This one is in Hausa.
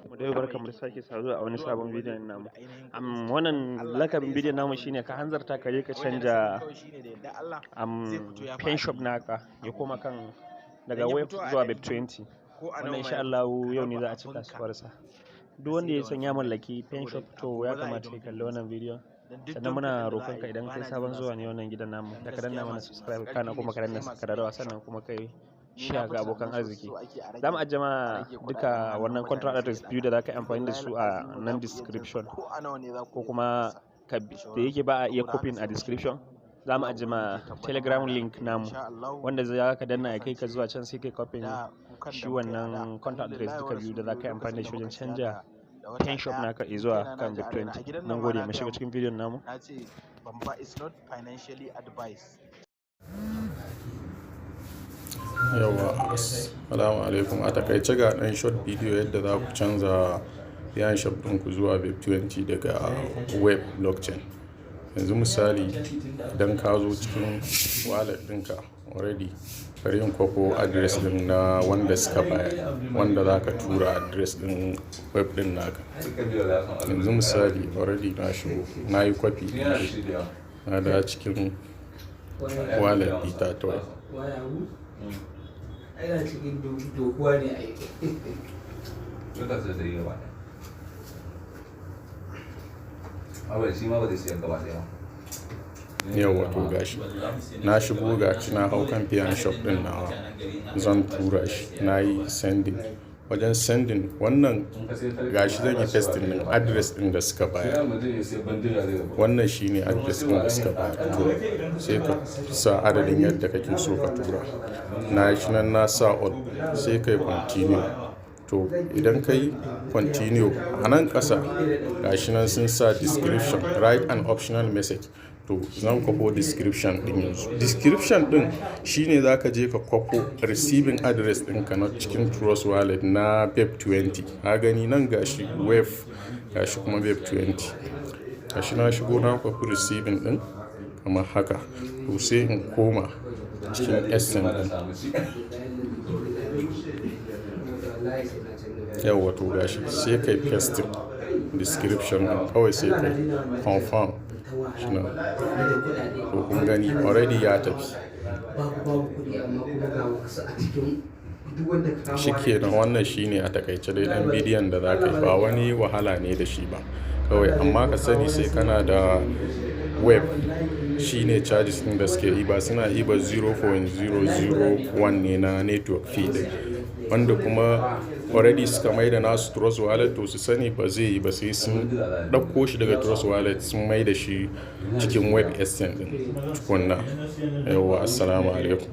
Mu dai barkamu da sake saduwa a wani sabon bidiyon namu. Wannan lakabin bidiyon namu shine ka hanzarta ka je ka canja pen shop naka ya koma kan daga web zuwa web 20. Wannan insha Allah yau ne za a ci kasuwarsa. Duk wanda ya san ya mallaki pen shop to ya kamata ya kalli wannan bidiyon. Sannan muna roƙon ka idan kai sabon zuwa ne wannan gidan namu da ka danna mana subscribe kana kuma ka danna kararrawa sannan kuma kai share ga abokan arziki. Za mu ajiye ma duka wannan contract address biyu da za ka yi amfani da su a nan description ko kuma da yake ba a iya copying a description. Za mu ajiye ma telegram link namu wanda za ka danna ya kai ka zuwa can sai kai copying shi wannan contract address duka biyu da za ka yi amfani da shi wajen canja pen shop naka zuwa kan web 20. Nan gode, mu shiga cikin bidiyon namu. Yawa, assalamu alaikum. A takaice ga ɗan short bidiyo yadda za ku canza pen shop ɗinku zuwa web 20 daga web blockchain. Yanzu misali idan ka zo cikin wallet ɗinka already bari in kwafo address ɗin na wanda suka bayar, wanda za ka tura address ɗin web ɗin naka. Yanzu misali already na shigo na yi kwafi na da cikin wallet ɗita ta ana cikin dokuwa ne a yi yawa to gashi na shigo gashi na hau kan pen shop din nawa zan tura shi na yi sending. Wajen sending wannan gashi zan yi pasting din address din da suka bayar. Wannan shine address din da suka bayar, to sai ka sa adadin yadda kake so ka tura. Na shi nan na sa all sai kai continue. To idan ka yi continue a nan ƙasa gashi nan sun sa description, write an optional message. To zan kwafo description din yanzu. Description din shine za ka je ka kwafo receiving address ɗinka na cikin Trust Wallet na web 20. Ka gani nan gashi web gashi kuma web 20. Gashi na shigo na kwafo receiving din kamar haka. To sai in koma cikin SN din. Yawa to gashi sai kai paste description din kawai sai kai confirm. To kun gani already ya tafi. Shikenan, wannan shine a takaice dai dan bidiyon da za ka yi, ba wani wahala ne da shi ba kawai, amma ka sani sai kana da web shine charges din da suke yi ba suna yi ba 0.001 ne na network fee din, wanda kuma already suka mai da nasu Trust Wallet to su sani ba zai yi ba sai sun ɗauko shi daga Trust Wallet sun mai da shi cikin web exchange din tukunna. Yawwa, assalamu alaikum.